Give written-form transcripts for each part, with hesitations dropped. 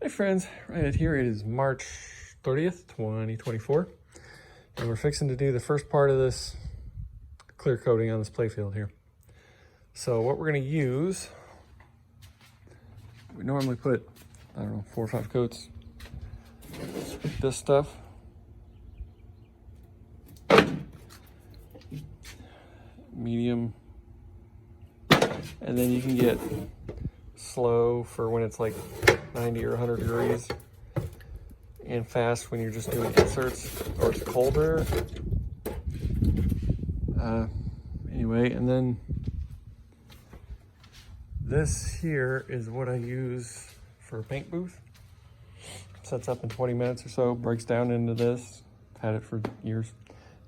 Hey friends, right here it is March 30th, 2024, and we're fixing to do the first part of this clear coating on this playfield here. So what we're going to use, we normally put, I don't know, 4 or 5 coats. This stuff. Medium. And then you can get slow for when it's like 90 or 100 degrees, and fast when you're just doing inserts or it's colder. Anyway, and then this here is what I use for a paint booth. Sets up in 20 minutes or so, breaks down into this. Had it for years.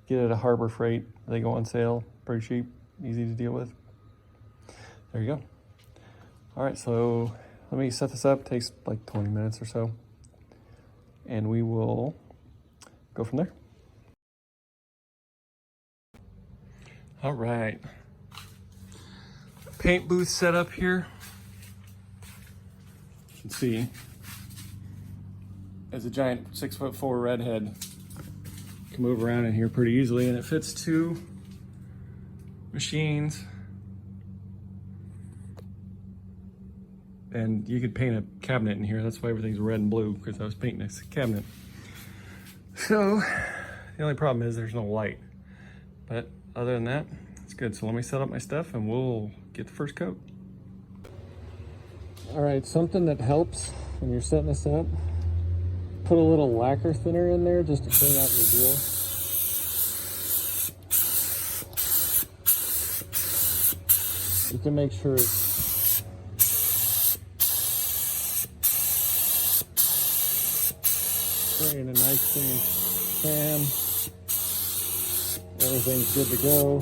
Get it at Harbor Freight. They go on sale, pretty cheap, easy to deal with. There you go. All right, so let me set this up. It takes like 20 minutes or so, and we will go from there. All right, paint booth set up here. You can see there's a giant 6'4" redhead. Can move around in here pretty easily, and it fits 2 machines. And you could paint a cabinet in here. That's why everything's red and blue, because I was painting this cabinet. So the only problem is there's no light. But other than that, it's good. So let me set up my stuff and we'll get the first coat. All right, something that helps when you're setting this up, put a little lacquer thinner in there just to clean out your deal. You can make sure it's in a nice clean pan. Everything's good to go.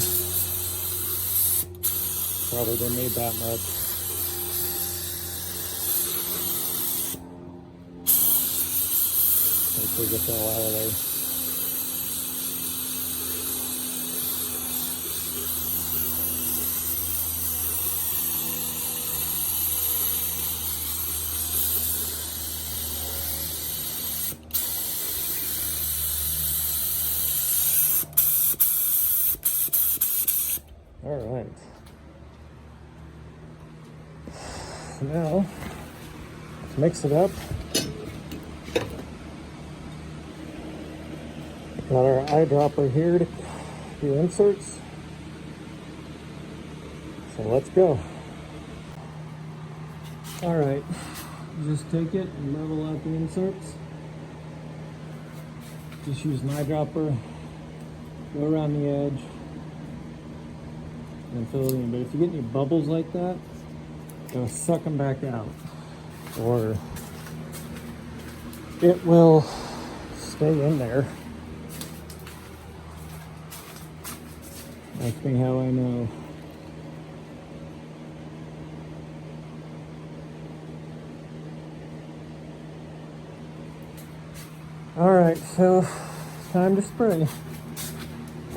Probably didn't need that much. Make sure it gets all out of there. All right. So now, let's mix it up. Got our eyedropper here to do inserts. So let's go. All right, just take it and level out the inserts. Just use an eyedropper, go around the edge, and fill it in. But if you get any bubbles like that, go suck them back out, or it will stay in there. Ask me how I know. All right, so it's time to spray.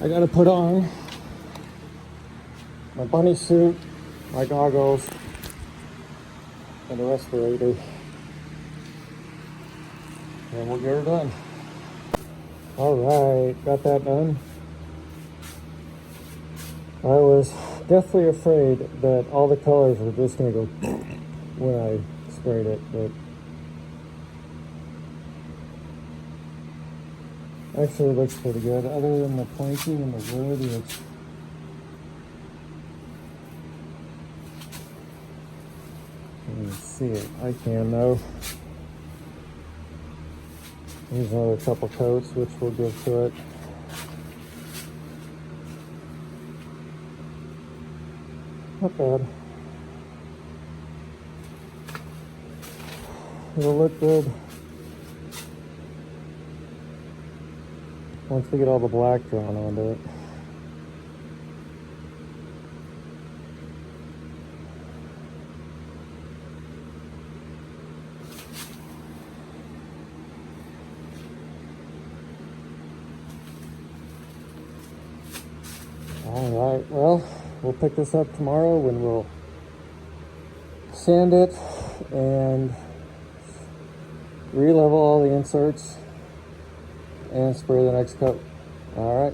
I gotta put on my bunny suit, my goggles, and a respirator, and we'll get her done. All right, got that done. I was deathly afraid that all the colors were just gonna go when I sprayed it, but actually it looks pretty good. Other than the planking and the wood, it's you can see it. I can though. Here's another couple coats, which we'll give to it. Not bad. It'll look good once we get all the black drawn onto it. All right, well, we'll pick this up tomorrow when we'll sand it and re-level all the inserts, and spray the next coat. All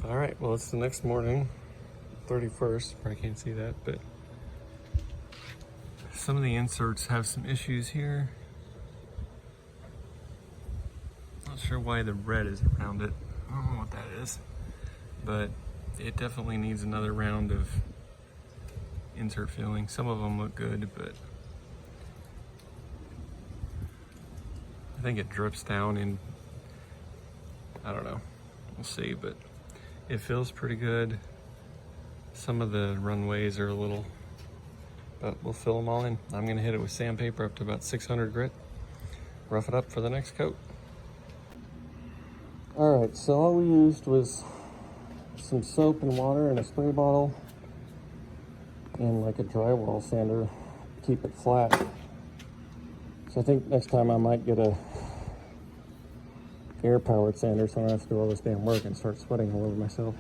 right, well, it's the next morning, 31st. Probably can't see that, but some of the inserts have some issues here. Not sure why the red is around it. I don't know what that is, but it definitely needs another round of insert filling. Some of them look good, but I think it drips down in, I don't know, we'll see, but it feels pretty good. Some of the runways are a little, but we'll fill them all in. I'm gonna hit it with sandpaper up to about 600 grit, rough it up for the next coat. All right, so all we used was some soap and water in a spray bottle and like a drywall sander to keep it flat. So I think next time I might get a air-powered sander so I don't have to do all this damn work and start sweating all over myself.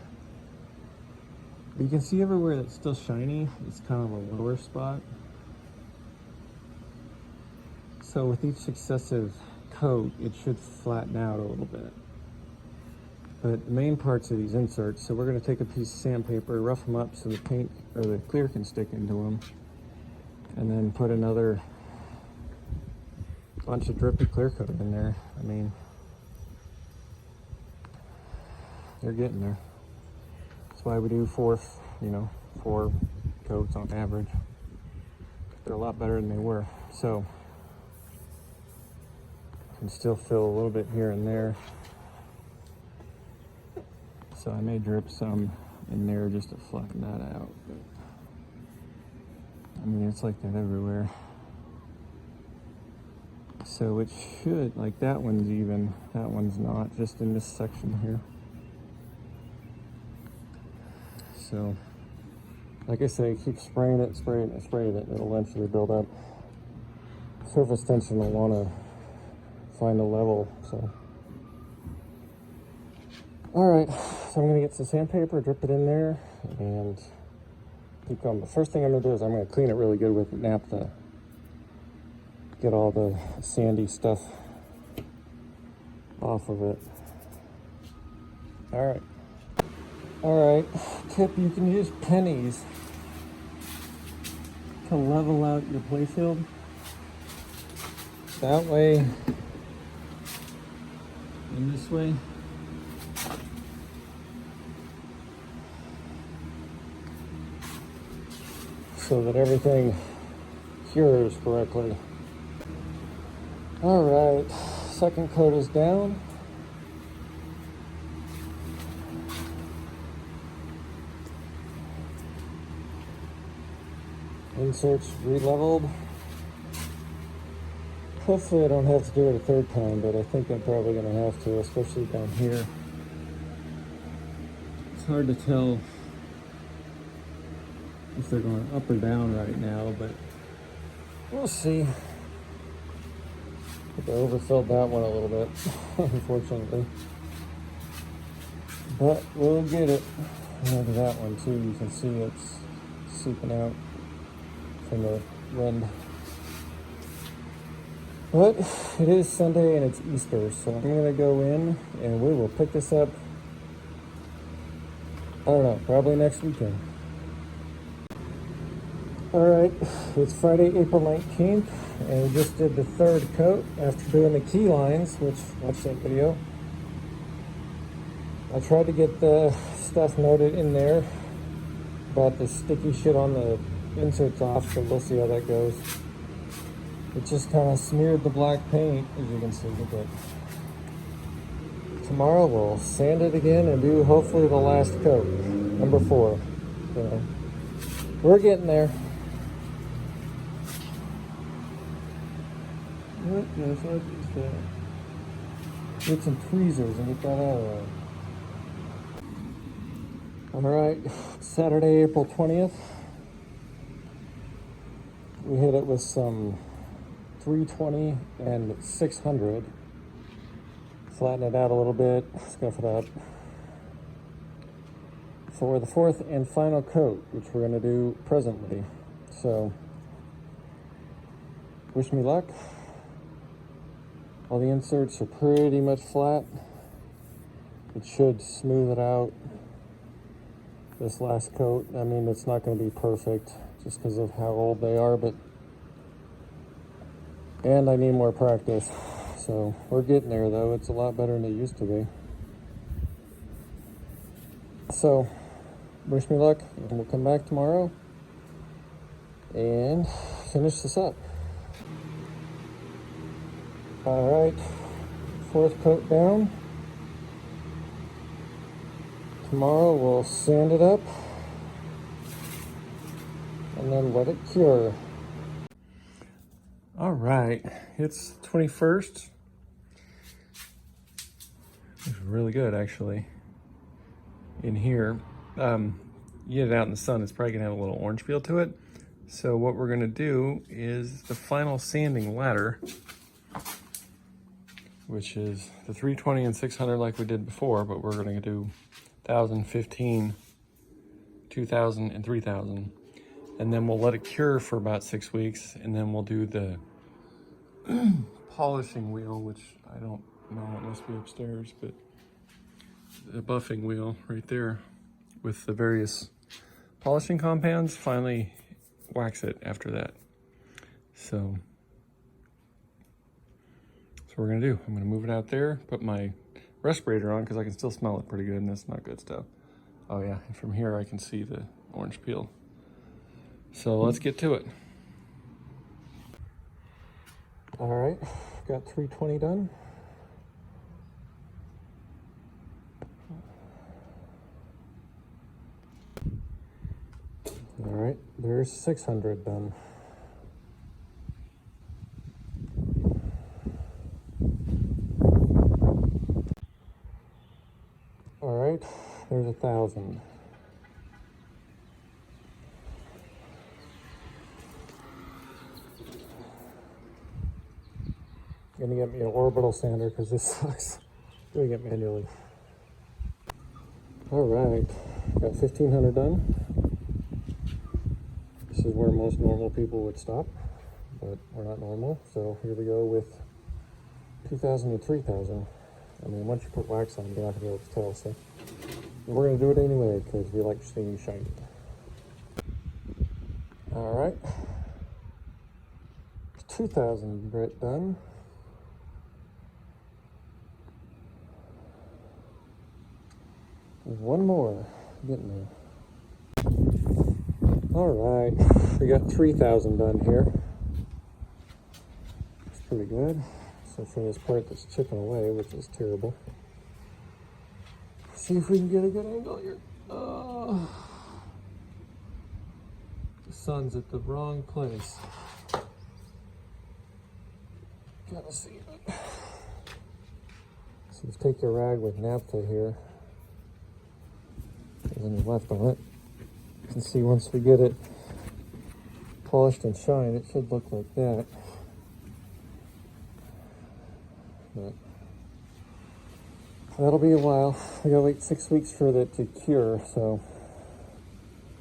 But you can see everywhere that's still shiny, it's kind of a lower spot. So with each successive coat, it should flatten out a little bit. But the main parts of these inserts, so we're going to take a piece of sandpaper, rough them up so the paint or the clear can stick into them, and then put another bunch of drippy clear coat in there. I mean, they're getting there. That's why we do four coats on average. They're a lot better than they were. So, can still fill a little bit here and there. So I may drip some in there just to flatten that out. But, I mean, it's like that everywhere. So it should, like that one's even, that one's not, just in this section here. So, like I say, keep spraying it, spraying it, spraying it, it'll eventually build up. Surface tension will want to find a level, so. All right, so I'm gonna get some sandpaper, drip it in there, and keep going. The first thing I'm gonna do is I'm gonna clean it really good with naphtha. Get all the sandy stuff off of it. All right, tip, you can use pennies to level out your playfield. That way, and this way. So that everything cures correctly. All right, second coat is down. Inserts re-leveled. Hopefully I don't have to do it a third time, but I think I'm probably gonna have to, especially down here. It's hard to tell if they're going up or down right now, but we'll see. I overfilled that one a little bit, unfortunately. But we'll get it. Look at that one too. You can see it's seeping out from the wind. But it is Sunday and it's Easter, so I'm gonna go in and we will pick this up, I don't know, probably next weekend. All right, it's Friday, April 19th, and we just did the third coat after doing the key lines, which, watch that video. I tried to get the stuff noted in there about the sticky shit on the inserts off, so we'll see how that goes. It just kind of smeared the black paint, as you can see, but tomorrow we'll sand it again and do hopefully the last coat, number 4. So we're getting there. What the fuck is that? Get some tweezers and get that out of there. Alright, Saturday, April 20th. We hit it with some 320 and 600. Flatten it out a little bit, scuff it up. For the fourth and final coat, which we're going to do presently. So, wish me luck. All the inserts are pretty much flat. It should smooth it out. This last coat, I mean, it's not going to be perfect just because of how old they are, and I need more practice. So we're getting there though. It's a lot better than it used to be. So wish me luck, and we'll come back tomorrow and finish this up. All right, 4th coat down. Tomorrow we'll sand it up and then let it cure. All right, it's 21st. It's really good actually in here. You get it out in the sun, it's probably gonna have a little orange feel to it. So what we're gonna do is the final sanding ladder, which is the 320 and 600 like we did before, but we're gonna do 1000, 15, 2000, and 3000. And then we'll let it cure for about 6 weeks, and then we'll do the polishing wheel, which I don't know, it must be upstairs, but the buffing wheel right there with the various polishing compounds, finally wax it after that. So that's what we're gonna do. I'm gonna move it out there, put my respirator on because I can still smell it pretty good, and that's not good stuff. Oh yeah, and from here I can see the orange peel. So let's get to it. All right, got 320 done. All right, there's 600 done. All right, there's 1000. Gonna get me an orbital sander because this sucks doing it manually. All right, got 1500 done. This is where most normal people would stop, but we're not normal. So here we go with 2000 and 3000. I mean, once you put wax on, you're not gonna be able to tell. So we're gonna do it anyway because we like seeing you shiny. All right, 2000 grit done. One more, getting there. All right, we got 3000 done here. It's pretty good. So for this part that's chipping away, which is terrible. See if we can get a good angle here. The sun's at the wrong place. Gotta see it. So you take your rag with naphtha here. There's any left on it. You can see once we get it polished and shined, it should look like that. But that'll be a while. We gotta wait 6 weeks for that to cure. So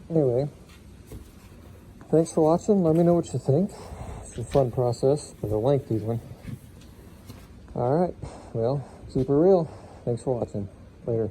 anyway, thanks for watching. Let me know what you think. It's a fun process, but a lengthy one. All right, well, keep it real. Thanks for watching. Later.